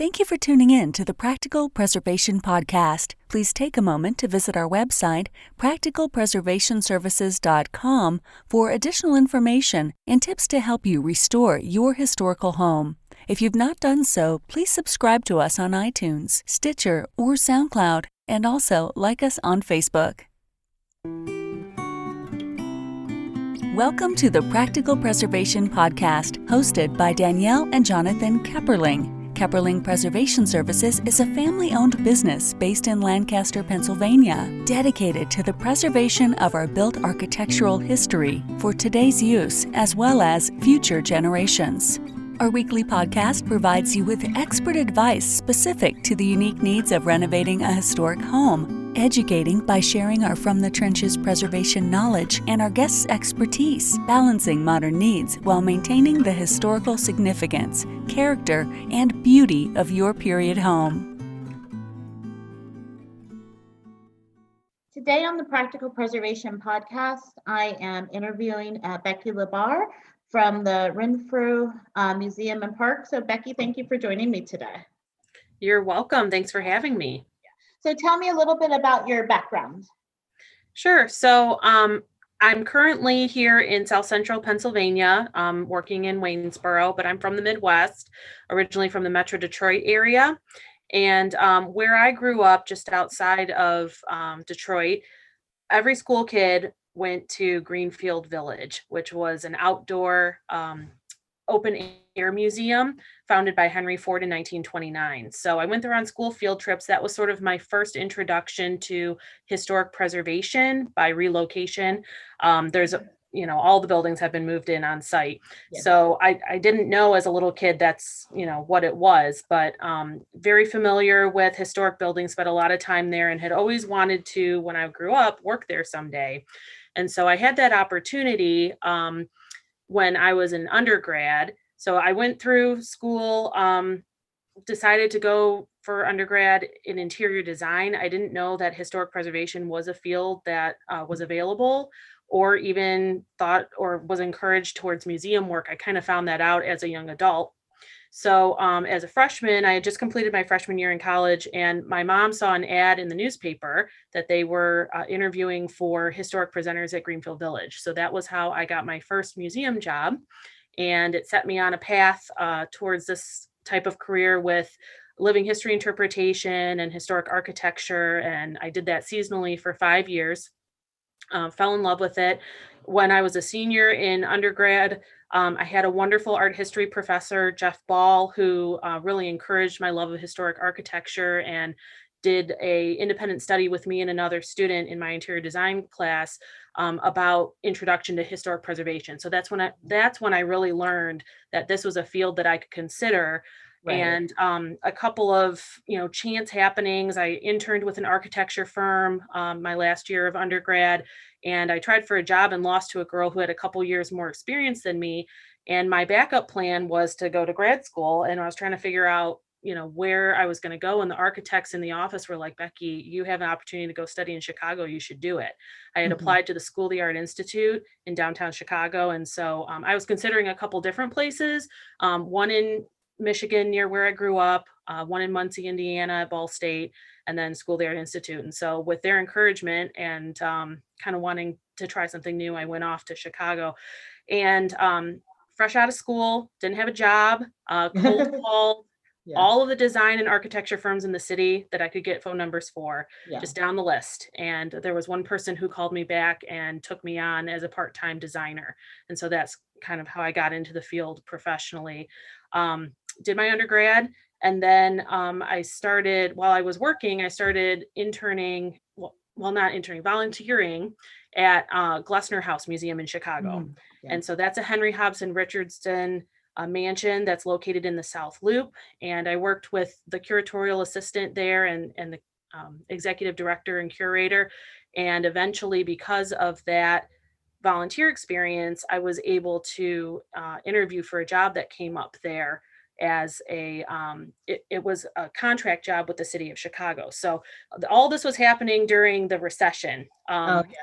Thank you for tuning in to the Practical Preservation Podcast. Please take a moment to visit our website, practicalpreservationservices.com, for additional information and tips to help you restore your historical home. If you've not done so, please subscribe to us on iTunes, Stitcher, or SoundCloud, and also like us on Facebook. Welcome to the Practical Preservation Podcast, hosted by Danielle and Jonathan Kepperling. Kepperling Preservation Services is a family-owned business based in Lancaster, Pennsylvania, dedicated to the preservation of our built architectural history for today's use as well as future generations. Our weekly podcast provides you with expert advice specific to the unique needs of renovating a historic home, educating by sharing our From the Trenches preservation knowledge and our guests' expertise, balancing modern needs while maintaining the historical significance, character, and beauty of your period home. Today on the Practical Preservation Podcast, I am interviewing Becky Labar from the Renfrew Museum and Park. So Becky, thank you for joining me today. You're welcome. Thanks for having me. So tell me a little bit about your background. Sure. So I'm currently here in South Central Pennsylvania, working in Waynesboro, but I'm from the Midwest, originally from the Metro Detroit area. And where I grew up, just outside of Detroit, every school kid went to Greenfield Village, which was an outdoor open air museum founded by Henry Ford in 1929. So I went there on school field trips. That was sort of my first introduction to historic preservation by relocation. There's all the buildings have been moved in on site. Yeah. So I didn't know as a little kid that's, what it was, but very familiar with historic buildings, spent a lot of time there and had always wanted to, when I grew up, work there someday. And so I had that opportunity when I was an undergrad. So I went through school, decided to go for undergrad in interior design. I didn't know that historic preservation was a field that was available, or even thought or was encouraged towards museum work. I kind of found that out as a young adult. So as a freshman, I had just completed my freshman year in college, and my mom saw an ad in the newspaper that they were interviewing for historic presenters at Greenfield Village. So that was how I got my first museum job. And it set me on a path towards this type of career with living history interpretation and historic architecture. And I did that seasonally for 5 years, fell in love with it. When I was a senior in undergrad, I had a wonderful art history professor, Jeff Ball, who really encouraged my love of historic architecture and did a independent study with me and another student in my interior design class about introduction to historic preservation. So that's when I really learned that this was a field that I could consider. Right. And a couple of chance happenings. I interned with an architecture firm my last year of undergrad, and I tried for a job and lost to a girl who had a couple years more experience than me. And my backup plan was to go to grad school, and I was trying to figure out where I was going to go. And the architects in the office were like, Becky, you have an opportunity to go study in Chicago. You should do it. I had applied to the School of the Art Institute in downtown Chicago. And so I was considering a couple different places, one in Michigan near where I grew up, one in Muncie, Indiana at Ball State, and then School of the Art Institute. And so with their encouragement and kind of wanting to try something new, I went off to Chicago. And fresh out of school, didn't have a job, cold called all of the design and architecture firms in the city that I could get phone numbers for, just down the list. And there was one person who called me back and took me on as a part-time designer. And so that's kind of how I got into the field professionally. Did my undergrad, and then I started, while I was working, I started interning, not interning, volunteering at Glessner House Museum in Chicago. And so that's a Henry Hobson Richardson mansion that's located in the South Loop. And I worked with the curatorial assistant there and the executive director and curator. And eventually, because of that volunteer experience, I was able to interview for a job that came up there as it was a contract job with the city of Chicago. So all this was happening during the recession. The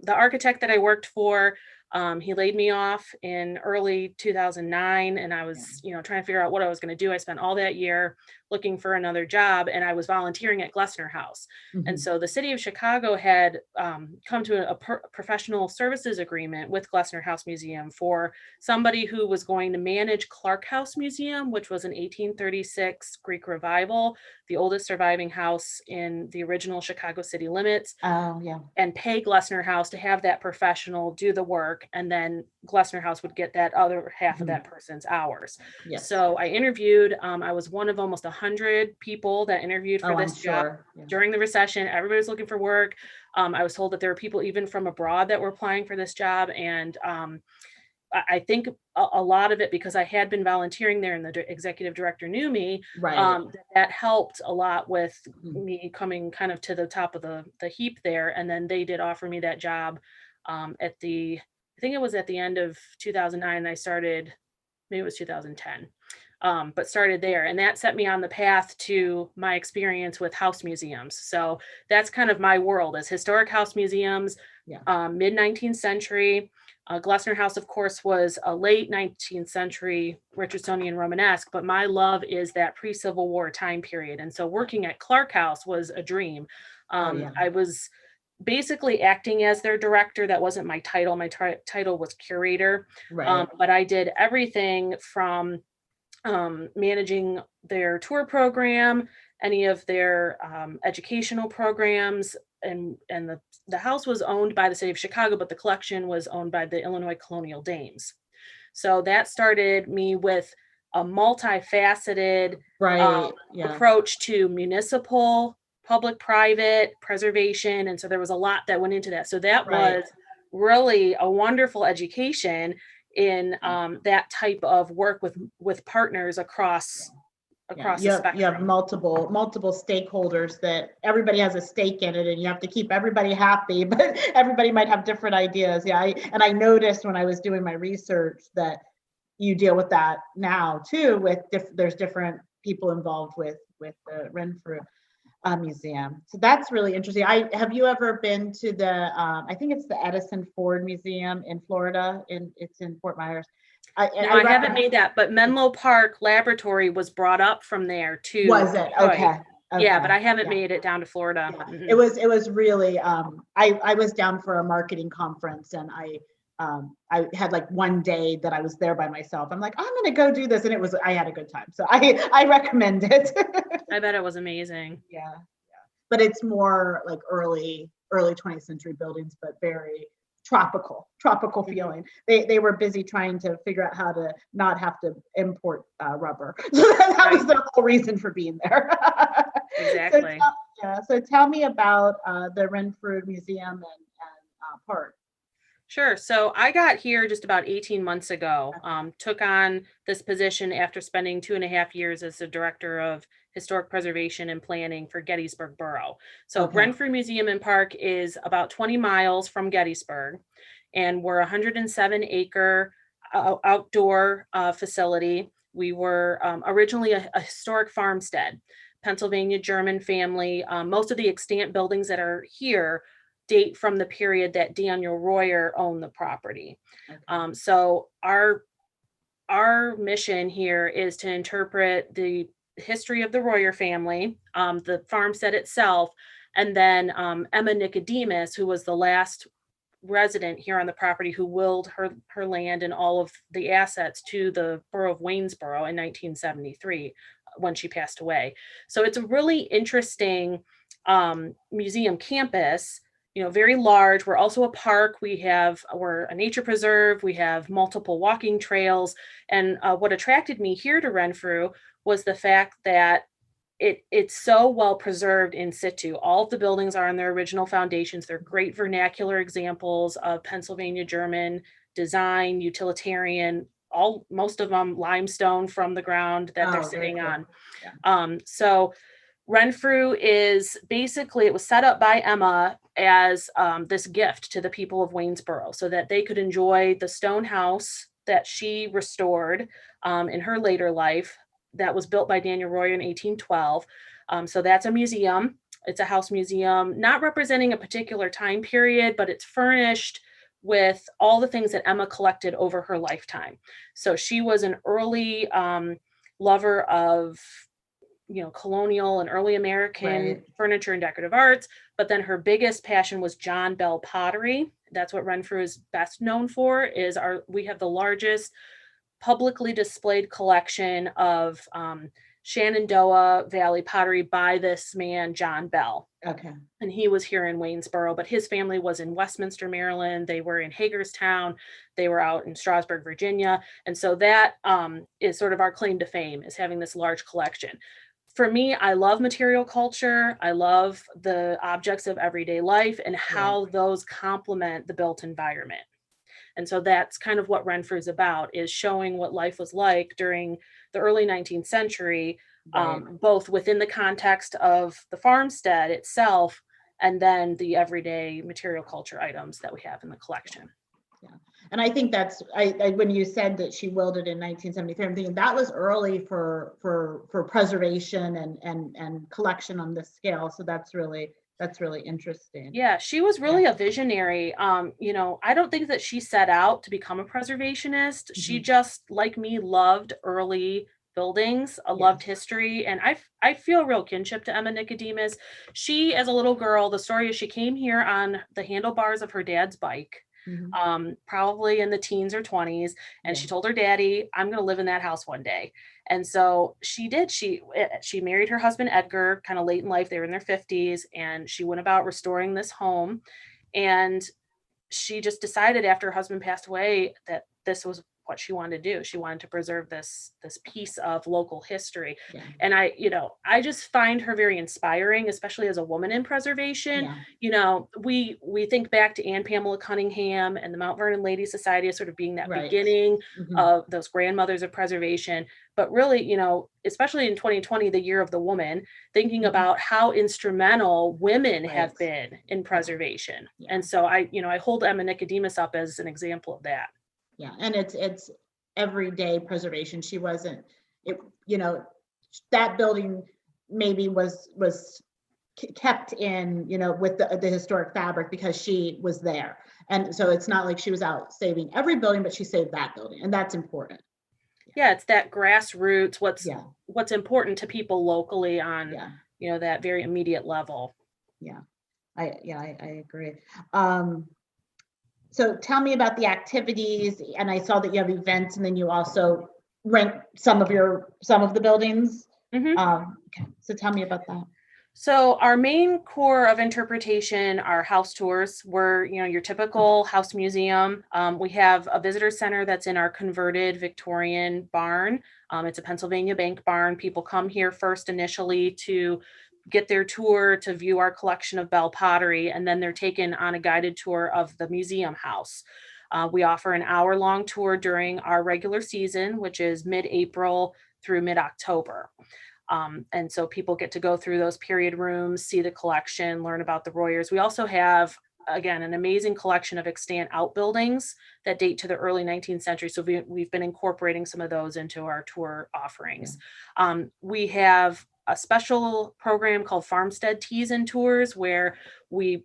architect that I worked for He laid me off in early 2009, and I was, trying to figure out what I was going to do. I spent all that year looking for another job, and I was volunteering at Glessner House. And Mhm. so the city of Chicago had come to a professional services agreement with Glessner House Museum for somebody who was going to manage Clark House Museum, which was an 1836 Greek revival, the oldest surviving house in the original Chicago city limits, Oh, yeah. and pay Glessner House to have that professional do the work. And then Glessner House would get that other half of Mhm. that person's hours. Yes. So I interviewed, I was one of almost 100 people that interviewed for Oh, I'm this job sure. Yeah. during the recession. Everybody was looking for work. I was told that there were people even from abroad that were applying for this job. And I think a lot of it, because I had been volunteering there and the executive director knew me, Right. that helped a lot with Mhm. me coming kind of to the top of the heap there. And then they did offer me that job I think it was at the end of 2009. I started, maybe it was 2010, but started there. And that set me on the path to my experience with house museums. So that's kind of my world, is historic house museums, Yeah. mid 19th century. Glessner House, of course, was a late 19th century Richardsonian Romanesque, but my love is that pre-Civil War time period. And so working at Clark House was a dream. Oh, yeah. I was basically acting as their director. That wasn't my title. My title was curator. Right. But I did everything from managing their tour program, any of their educational programs, and the house was owned by the city of Chicago, but the collection was owned by the Illinois Colonial Dames. So that started me with a multifaceted Right. Yeah. approach to municipal, public-private preservation, and so there was a lot that went into that. So that Right. was really a wonderful education in that type of work with partners across Yeah. the You have spectrum. multiple stakeholders that everybody has a stake in it, and you have to keep everybody happy, but everybody might have different ideas. Yeah. I noticed when I was doing my research that you deal with that now too, with there's different people involved with the Renfrew Museum. So that's really interesting. Have you ever been to the I think it's the Edison Ford Museum in Florida, it's in Fort Myers. No, I I haven't recommend. made that, but Menlo Park Laboratory was brought up from there to Was it? Detroit. Okay. Yeah, Okay. but I haven't Yeah. made it down to Florida. Yeah. Mm-mm. It was really I was down for a marketing conference, and I had like one day that I was there by myself. I'm like, I'm gonna go do this, and I had a good time. So I recommend it. I bet it was amazing. Yeah. But it's more like early 20th century buildings, but very tropical Mhm. feeling. They were busy trying to figure out how to not have to import rubber. So that was the whole reason for being there. Exactly. So tell me about the Renfrew Museum and park. Sure. So I got here just about 18 months ago, took on this position after spending 2.5 years as the director of historic preservation and planning for Gettysburg Borough. So Okay. Renfrew Museum and Park is about 20 miles from Gettysburg, and we're a 107-acre outdoor facility. We were originally a historic farmstead, Pennsylvania German family. Most of the extant buildings that are here date from the period that Daniel Royer owned the property. Okay. So our mission here is to interpret the history of the Royer family, the farmstead itself, and then Emma Nicodemus, who was the last resident here on the property who willed her land and all of the assets to the borough of Waynesboro in 1973 when she passed away. So it's a really interesting museum campus, very large. We're also a park. We're a nature preserve. We have multiple walking trails. And what attracted me here to Renfrew was the fact that it's so well preserved in situ. All of the buildings are on their original foundations. They're great vernacular examples of Pennsylvania German design, utilitarian, most of them limestone from the ground that they're Oh, very sitting cool. on. Yeah. So Renfrew is basically, it was set up by Emma as this gift to the people of Waynesboro so that they could enjoy the stone house that she restored in her later life, that was built by Daniel Royer in 1812. So that's a museum. It's a house museum, not representing a particular time period, but it's furnished with all the things that Emma collected over her lifetime. So she was an early lover of, colonial and early American Right. furniture and decorative arts. But then her biggest passion was John Bell pottery. That's what Renfrew is best known for. We have the largest publicly displayed collection of Shenandoah Valley pottery by this man, John Bell. Okay. And he was here in Waynesboro, but his family was in Westminster, Maryland. They were in Hagerstown. They were out in Strasburg, Virginia. And so that is sort of our claim to fame, is having this large collection. For me, I love material culture. I love the objects of everyday life and how those complement the built environment. And so that's kind of what Renfrew is about, is showing what life was like during the early 19th century, both within the context of the farmstead itself and then the everyday material culture items that we have in the collection. Yeah. And I think that's, when you said that she willed it in 1973, I'm thinking that was early for preservation and collection on this scale. So that's really interesting. Yeah, she was really a visionary. I don't think that she set out to become a preservationist. She just, like me, loved early buildings, loved history. And I feel real kinship to Emma Nicodemus. She, as a little girl, the story is she came here on the handlebars of her dad's bike, probably in the teens or 20s. And she told her daddy, I'm going to live in that house one day. And so she did. She married her husband, Edgar, kind of late in life. They were in their 50s, and she went about restoring this home. And she just decided after her husband passed away that this was what she wanted to do. She wanted to preserve this piece of local history. Yeah. And I just find her very inspiring, especially as a woman in preservation. Yeah. We think back to Anne Pamela Cunningham and the Mount Vernon Lady Society as sort of being that beginning of those grandmothers of preservation. But really, especially in 2020, the year of the woman, thinking about how instrumental women have been in preservation. Yeah. And so I hold Emma Nicodemus up as an example of that. Yeah, and it's everyday preservation. She wasn't, that building maybe was kept in, with the historic fabric because she was there. And so it's not like she was out saving every building, but she saved that building, and that's important. Yeah, it's that grassroots, what's important to people locally on, that very immediate level. Yeah, I agree. So tell me about the activities, and I saw that you have events, and then you also rent some of the buildings. Okay. So tell me about that. So our main core of interpretation are house tours. We're, your typical house museum. We have a visitor center that's in our converted Victorian barn. It's a Pennsylvania Bank barn. People come here first initially to get their tour to view our collection of Bell pottery, and then they're taken on a guided tour of the museum house. We offer an hour-long tour during our regular season, which is mid-April through mid-October. And so people get to go through those period rooms, see the collection, learn about the Royers. We also have, again, an amazing collection of extant outbuildings that date to the early 19th century. So we've been incorporating some of those into our tour offerings. We have a special program called Farmstead Teas and Tours, where we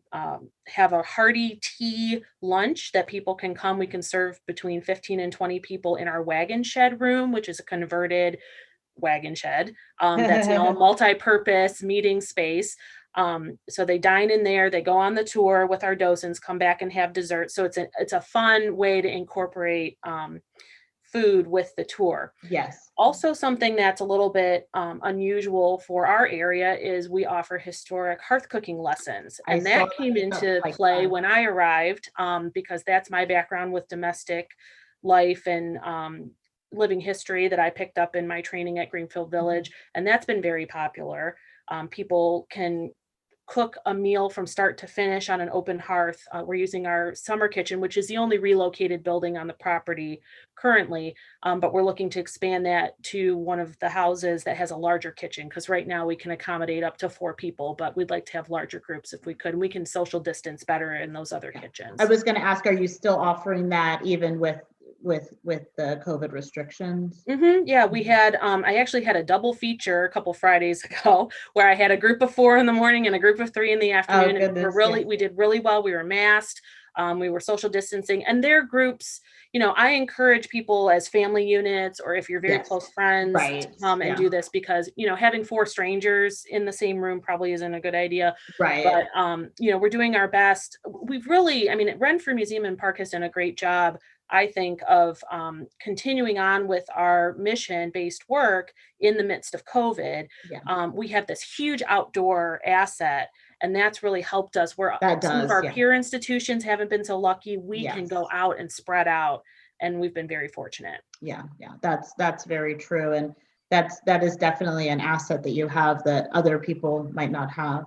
have a hearty tea lunch that people can come. We can serve between 15 and 20 people in our wagon shed room, which is a converted wagon shed that's now a multi-purpose meeting space. So they dine in there, they go on the tour with our docents, come back and have dessert. So it's a fun way to incorporate food with the tour. Yes. Also, something that's a little bit unusual for our area is we offer historic hearth cooking lessons. And that came into play when I arrived, because that's my background with domestic life and living history that I picked up in my training at Greenfield Village. And that's been very popular. People can cook a meal from start to finish on an open hearth. We're using our summer kitchen, which is the only relocated building on the property currently, but we're looking to expand that to one of the houses that has a larger kitchen, because right now we can accommodate up to 4 people, but we'd like to have larger groups if we could, and we can social distance better in those other kitchens. I was going to ask, are you still offering that even with the COVID restrictions? Yeah, we had, I actually had a double feature a couple Fridays ago where I had a group of 4 in the morning and a group of 3 in the afternoon. Oh, goodness, we did really well. We were masked. We were social distancing, and their groups, I encourage people as family units, or if you're very Yes. close friends, Right. to come and Yeah. do this, because, having 4 strangers in the same room probably isn't a good idea. Right. But, we're doing our best. We've really, Renfrew Museum and Park has done a great job, I think, of continuing on with our mission-based work in the midst of COVID. Yeah. We have this huge outdoor asset, and that's really helped us. Where That some of does. our Yeah. peer institutions haven't been so lucky, we can Yes. go out and spread out, and we've been very fortunate. Yeah. That's very true. And that is definitely an asset that you have that other people might not have.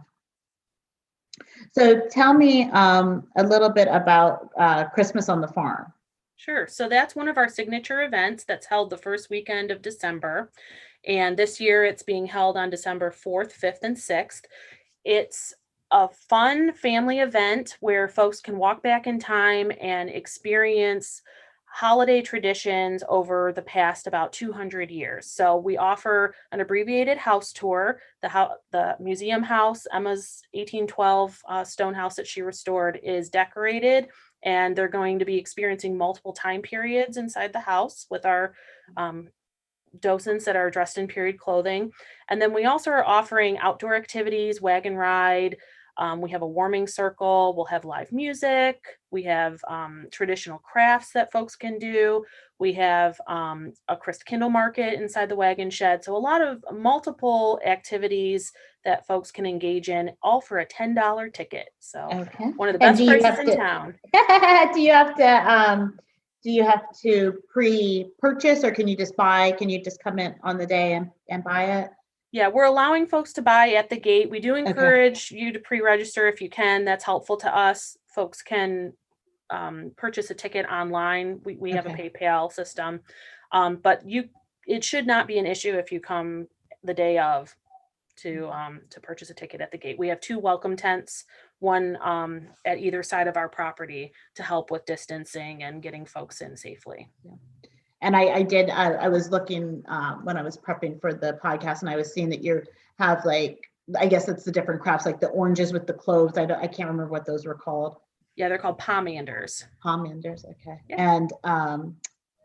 So tell me a little bit about Christmas on the Farm. Sure. So that's one of our signature events that's held the first weekend of December. And this year it's being held on December 4th, 5th, and 6th. It's a fun family event where folks can walk back in time and experience holiday traditions over the past about 200 years. So we offer an abbreviated house tour. The museum house, Emma's 1812 stone house that she restored, is decorated, and they're going to be experiencing multiple time periods inside the house with our docents that are dressed in period clothing. And then we also are offering outdoor activities, wagon ride. We have a warming circle. We'll have live music. We have traditional crafts that folks can do. We have a Christkindl market inside the wagon shed. So a lot of multiple activities that folks can engage in, all for a $10 ticket. So Okay. one of the And best prices in town. Do you have to pre-purchase, or can you just buy? Can you just come in on the day and buy it? Yeah, we're allowing folks to buy at the gate. We do encourage you to pre-register if you can. That's helpful to us. Folks can purchase a ticket online. We have a PayPal system, but it should not be an issue if you come the day of to purchase a ticket at the gate. We have 2 welcome tents, one at either side of our property, to help with distancing and getting folks in safely. Yeah. And I was looking when I was prepping for the podcast, and I was seeing that you have, like, I guess it's the different crafts, like the oranges with the cloves. I can't remember what those were called. Yeah, they're called pomanders. Pomanders, okay. Yeah. And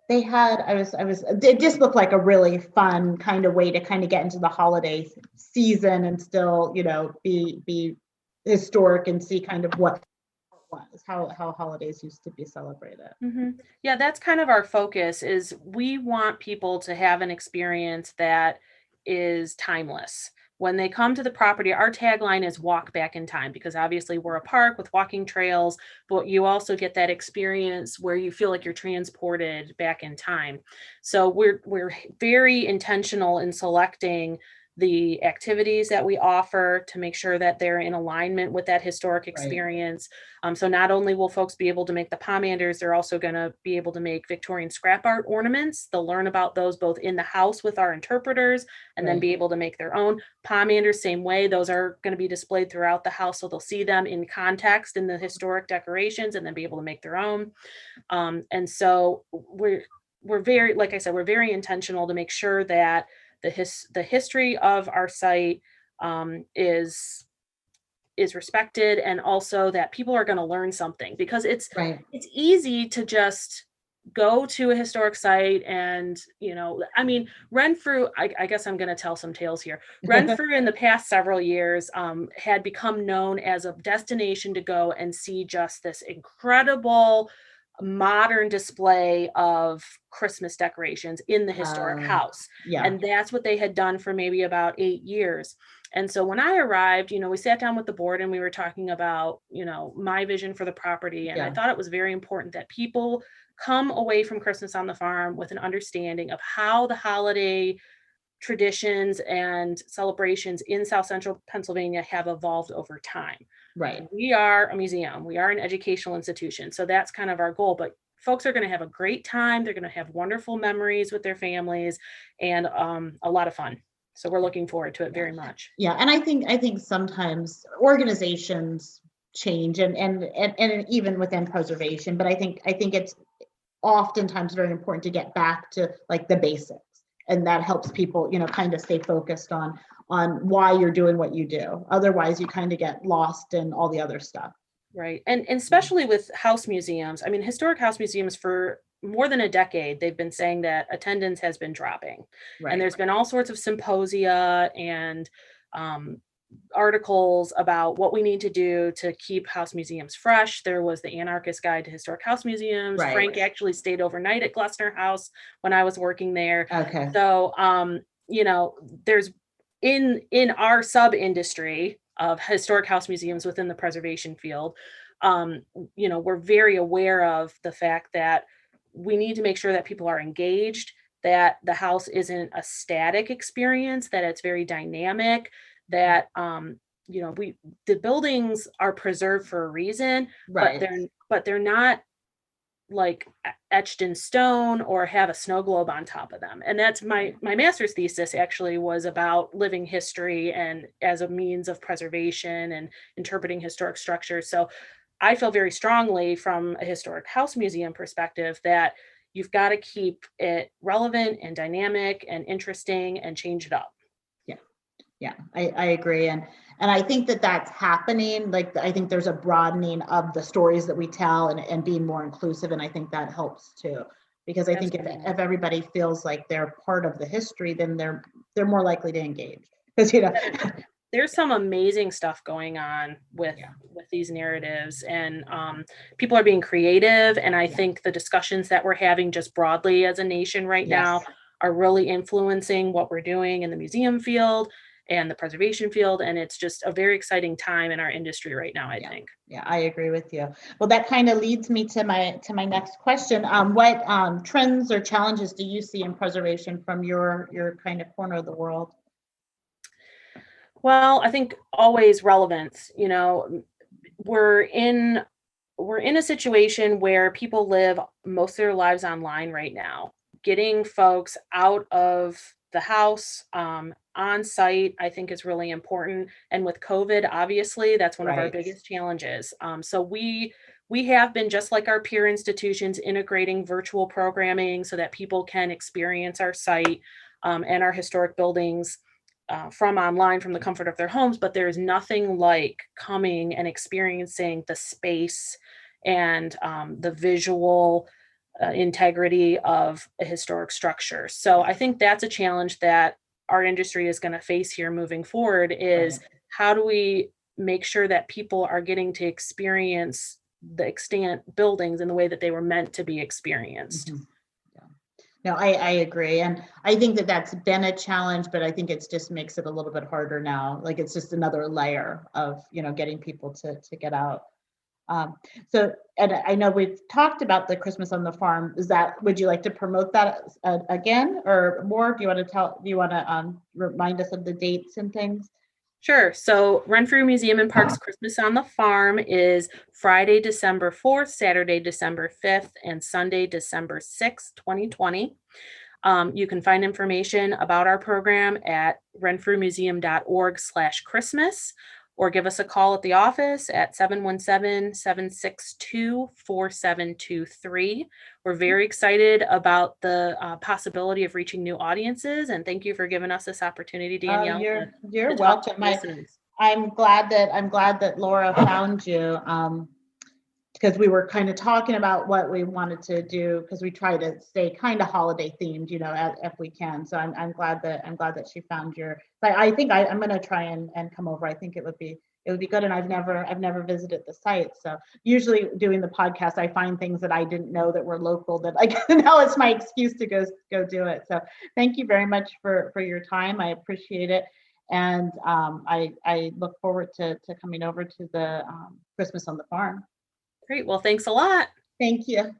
they had, it just looked like a really fun kind of way to kind of get into the holiday season and still, be historic and see kind of what was, how holidays used to be celebrated. Mm-hmm. Yeah, that's kind of our focus. Is we want people to have an experience that is timeless. When they come to the property, our tagline is walk back in time, because obviously we're a park with walking trails, but you also get that experience where you feel like you're transported back in time. So we're very intentional in selecting the activities that we offer to make sure that they're in alignment with that historic experience. Right. So not only will folks be able to make the pomanders, they're also going to be able to make Victorian scrap art ornaments. They'll learn about those both in the house with our interpreters, and then be able to make their own pomanders. Same way, those are going to be displayed throughout the house, so they'll see them in context in the historic decorations and then be able to make their own. And so we're very, like I said, we're very intentional to make sure that the history of our site is respected, and also that people are going to learn something, because it's easy to just go to a historic site and, Renfrew, I guess I'm going to tell some tales here. Renfrew in the past several years had become known as a destination to go and see just this incredible modern display of Christmas decorations in the historic house. Yeah. And that's what they had done for maybe about 8 years. And so when I arrived, we sat down with the board and we were talking about, my vision for the property. And I thought it was very important that people come away from Christmas on the Farm with an understanding of how the holiday traditions and celebrations in South Central Pennsylvania have evolved over time. Right. We are a museum. We are an educational institution. So that's kind of our goal. But folks are going to have a great time. They're going to have wonderful memories with their families and a lot of fun. So we're looking forward to it very much. Yeah. And I think sometimes organizations change and even within preservation, but I think it's oftentimes very important to get back to like the basics. And that helps people, kind of stay focused on why you're doing what you do. Otherwise, you kind of get lost in all the other stuff. Right. And especially with house museums, I mean, historic house museums for more than a decade, they've been saying that attendance has been dropping. And Right. there's been all sorts of symposia and um, articles about what we need to do to keep house museums fresh. There was the Anarchist Guide to Historic House Museums. Right. Frank actually stayed overnight at Glessner House when I was working there. Okay. So, there's in our sub industry of historic house museums within the preservation field, we're very aware of the fact that we need to make sure that people are engaged, that the house isn't a static experience, that it's very dynamic, that the buildings are preserved for a reason, Right. but they're not like etched in stone or have a snow globe on top of them. And that's my master's thesis actually was about living history and as a means of preservation and interpreting historic structures. So I feel very strongly from a historic house museum perspective that you've got to keep it relevant and dynamic and interesting and change it up. Yeah, I agree. And I think that that's happening. Like, I think there's a broadening of the stories that we tell and being more inclusive. And I think that helps too, because I think if everybody feels like they're part of the history, then they're more likely to engage. Because, there's some amazing stuff going on with these narratives, and people are being creative. And I think the discussions that we're having just broadly as a nation right now are really influencing what we're doing in the museum field and the preservation field. And it's just a very exciting time in our industry right now, I think. Yeah, I agree with you. Well, that kind of leads me to my next question. What trends or challenges do you see in preservation from your kind of corner of the world? Well, I think always relevance. We're in a situation where people live most of their lives online right now. Getting folks out of the house, on site, I think is really important. And with COVID, obviously, that's one of our biggest challenges. So we have been, just like our peer institutions, integrating virtual programming so that people can experience our site and our historic buildings from online, from the comfort of their homes. But there's nothing like coming and experiencing the space and the visual integrity of a historic structure. So I think that's a challenge that our industry is going to face here moving forward, is how do we make sure that people are getting to experience the extant buildings in the way that they were meant to be experienced. Mm-hmm. No, I agree. And I think that that's been a challenge, but I think it just makes it a little bit harder now. Like, it's just another layer of, getting people to get out. So, and I know we've talked about the Christmas on the Farm. Would you like to promote that again or more? Do you want to remind us of the dates and things? Sure. So Renfrew Museum and Parks Christmas on the Farm is Friday, December 4th, Saturday, December 5th, and Sunday, December 6th, 2020. You can find information about our program at renfrewmuseum.org/Christmas, or give us a call at the office at 717-762-4723. We're very excited about the possibility of reaching new audiences, and thank you for giving us this opportunity, Danielle. You're welcome. I'm glad that Laura found you, because we were kind of talking about what we wanted to do, because we try to stay kind of holiday themed, if we can. So I'm glad that she found I think I'm going to try and come over. I think it would be good. And I've never visited the site. So usually doing the podcast, I find things that I didn't know that were local that now it's my excuse to go do it. So thank you very much for your time. I appreciate it. And I look forward to coming over to the Christmas on the Farm. Great. Well, thanks a lot. Thank you.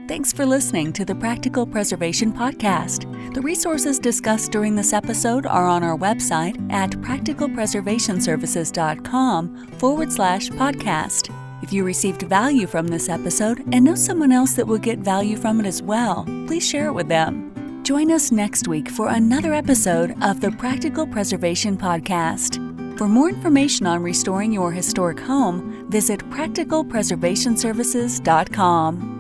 Thanks for listening to the Practical Preservation Podcast. The resources discussed during this episode are on our website at practicalpreservationservices.com/podcast. If you received value from this episode and know someone else that will get value from it as well, please share it with them. Join us next week for another episode of the Practical Preservation Podcast. For more information on restoring your historic home, visit practicalpreservationservices.com.